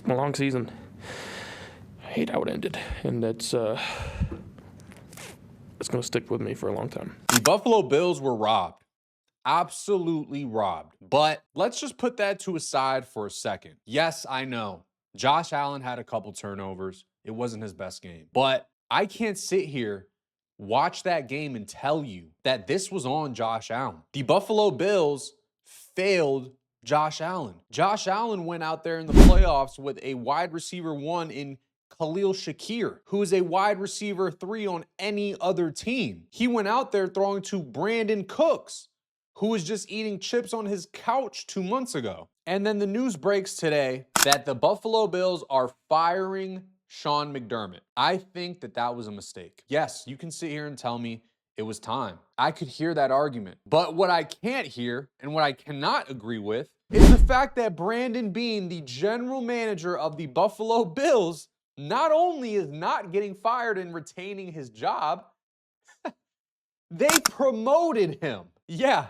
been a long season. I hate how it ended, and it's going to stick with me for a long time. The Buffalo Bills were robbed. Absolutely robbed. But let's just put that to a side for a second. Yes, I know. Josh Allen had a couple turnovers. It wasn't his best game. But I can't sit here, watch that game, and tell you that this was on Josh Allen. The Buffalo Bills failed Josh Allen. Josh Allen went out there in the playoffs with a wide receiver 1 in Khalil Shakir, who is a wide receiver 3 on any other team. He went out there throwing to Brandon Cooks, who was just eating chips on his couch 2 months ago. And then the news breaks today that the Buffalo Bills are firing Sean McDermott. I think that was a mistake. Yes, you can sit here and tell me it was time. I could hear that argument. But what I can't hear and what I cannot agree with is the fact that Brandon Beane, the general manager of the Buffalo Bills, not only is not getting fired and retaining his job, they promoted him. Yeah,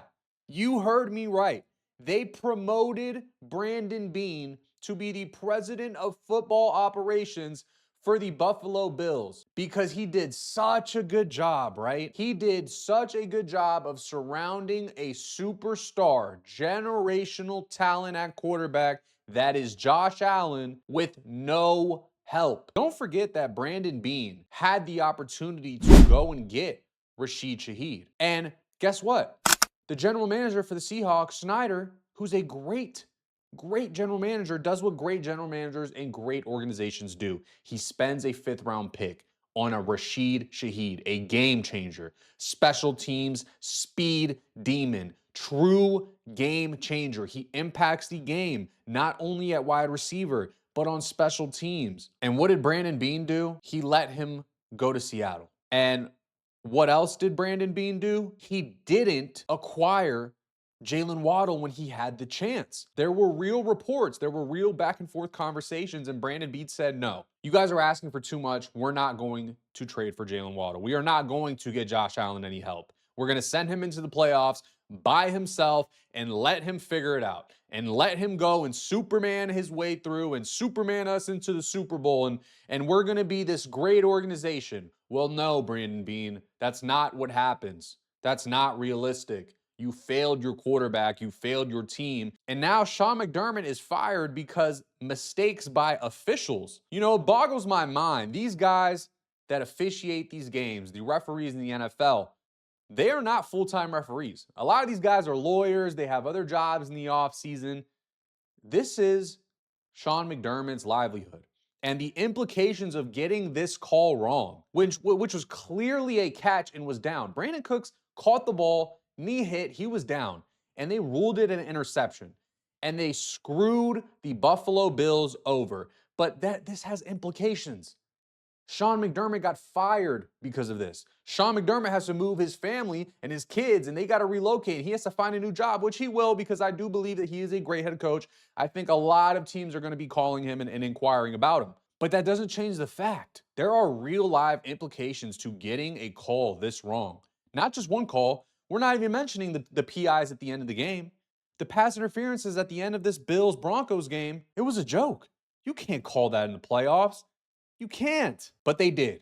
you heard me right. They promoted Brandon Beane to be the president of football operations for the Buffalo Bills because he did such a good job, right? He did such a good job of surrounding a superstar, generational talent at quarterback that is Josh Allen with no help. Don't forget that Brandon Beane had the opportunity to go and get Rashid Shaheed. And guess what? The general manager for the Seahawks, Snyder, who's a great general manager, does what great general managers and great organizations do. He spends a 5th-round pick on a Rashid Shaheed, a game changer, special teams, speed demon, true game changer. He impacts the game, not only at wide receiver, but on special teams. And what did Brandon Beane do? He let him go to Seattle. And what else did Brandon Beane do? He didn't acquire Jalen Waddle when he had the chance. There were real reports. There were real back and forth conversations, and Brandon Beane said, no, you guys are asking for too much. We're not going to trade for Jalen Waddle. We are not going to get Josh Allen any help. We're going to send him into the playoffs by himself and let him figure it out and let him go and Superman his way through and Superman us into the Super Bowl, and we're going to be this great organization. Well, no, Brandon Beane, that's not what happens. That's not realistic. You failed your quarterback, you failed your team, and now Sean McDermott is fired because mistakes by officials. You know, it boggles my mind. These guys that officiate these games, the referees in the NFL, they are not full-time referees. A lot of these guys are lawyers. They have other jobs in the offseason. This is Sean McDermott's livelihood. And the implications of getting this call wrong, which was clearly a catch and was down. Brandon Cooks caught the ball, knee hit, he was down, and they ruled it an interception. And they screwed the Buffalo Bills over. But this has implications. Sean McDermott got fired because of this. Sean McDermott has to move his family and his kids, and they got to relocate. He has to find a new job, which he will, because I do believe that he is a great head coach. I think a lot of teams are going to be calling him and inquiring about him. But that doesn't change the fact. There are real live implications to getting a call this wrong. Not just one call. We're not even mentioning the PIs at the end of the game. The pass interferences at the end of this Bills-Broncos game, it was a joke. You can't call that in the playoffs. You can't. But they did.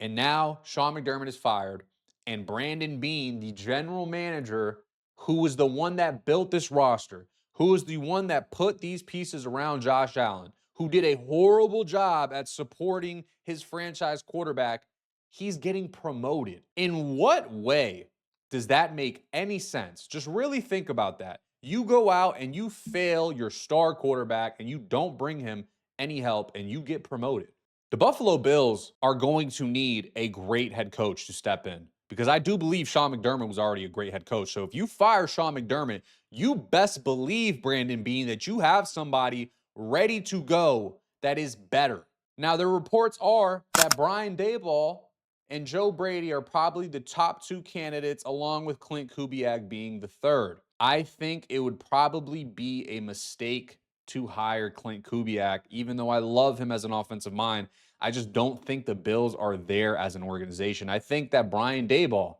And now Sean McDermott is fired, and Brandon Beane, the general manager, who was the one that built this roster, who was the one that put these pieces around Josh Allen, who did a horrible job at supporting his franchise quarterback, he's getting promoted. In what way does that make any sense? Just really think about that. You go out and you fail your star quarterback and you don't bring him any help and you get promoted. The Buffalo Bills are going to need a great head coach to step in, because I do believe Sean McDermott was already a great head coach. So if you fire Sean McDermott, you best believe, Brandon Beane, that you have somebody ready to go that is better. Now, the reports are that Brian Daboll and Joe Brady are probably the top 2 candidates, along with Clint Kubiak being the third. I think it would probably be a mistake to hire Clint Kubiak, even though I love him as an offensive mind. I just don't think the Bills are there as an organization. I think that Brian Daboll,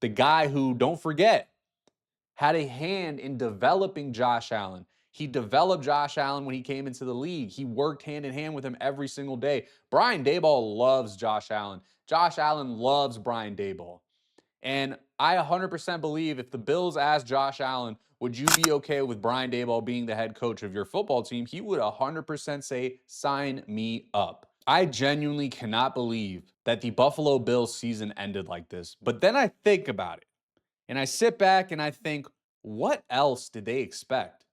the guy who, don't forget, had a hand in developing Josh Allen, He developed Josh Allen when he came into the league. He worked hand in hand with him every single day. Brian Daboll loves Josh Allen. Josh Allen loves Brian Daboll. And I 100% believe if the Bills asked Josh Allen, would you be okay with Brian Daboll being the head coach of your football team? He would 100% say, sign me up. I genuinely cannot believe that the Buffalo Bills season ended like this. But then I think about it and I sit back and I think, what else did they expect?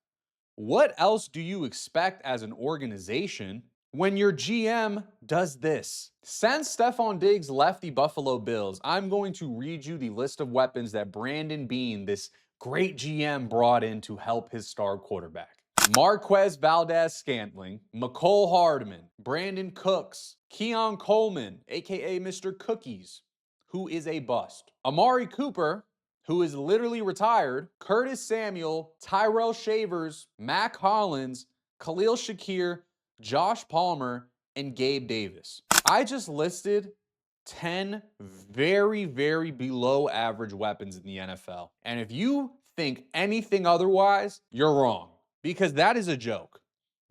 What else do you expect as an organization when your GM does this? Since Stephon Diggs left the Buffalo Bills, I'm going to read you the list of weapons that Brandon Beane, this great GM, brought in to help his star quarterback. Marquez Valdez-Scantling, McCole Hardman, Brandon Cooks, Keon Coleman, aka Mr. Cookies, who is a bust. Amari Cooper, who is literally retired, Curtis Samuel, Tyrell Shavers, Mac Hollins, Khalil Shakir, Josh Palmer, and Gabe Davis. I just listed 10 very, very below average weapons in the NFL. And if you think anything otherwise, you're wrong. Because that is a joke.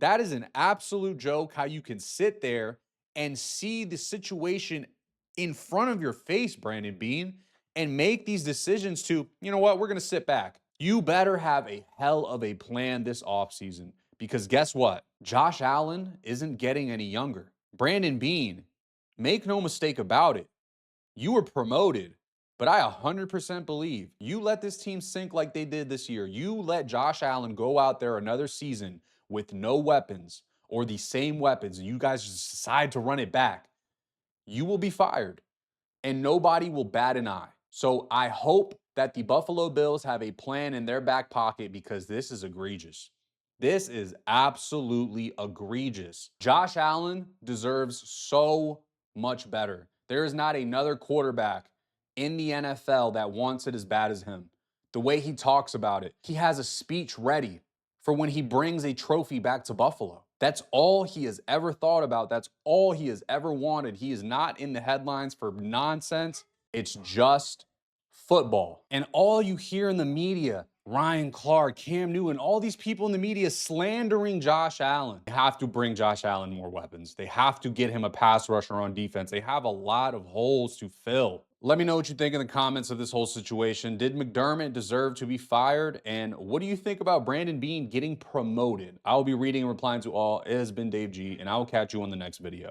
That is an absolute joke how you can sit there and see the situation in front of your face, Brandon Beane, and make these decisions to, you know what, we're going to sit back. You better have a hell of a plan this offseason because guess what? Josh Allen isn't getting any younger. Brandon Beane, make no mistake about it, you were promoted, but I 100% believe you let this team sink like they did this year. You let Josh Allen go out there another season with no weapons or the same weapons, and you guys just decide to run it back. You will be fired, and nobody will bat an eye. So I hope that the Buffalo Bills have a plan in their back pocket because this is egregious. This is absolutely egregious. Josh Allen deserves so much better. There is not another quarterback in the NFL that wants it as bad as him. The way he talks about it, he has a speech ready for when he brings a trophy back to Buffalo. That's all he has ever thought about. That's all he has ever wanted. He is not in the headlines for nonsense. It's just football. And all you hear in the media, Ryan Clark, Cam Newton, all these people in the media slandering Josh Allen. They have to bring Josh Allen more weapons. They have to get him a pass rusher on defense. They have a lot of holes to fill. Let me know what you think in the comments of this whole situation. Did McDermott deserve to be fired? And what do you think about Brandon Beane getting promoted? I will be reading and replying to all. It has been Dave G, and I will catch you on the next video.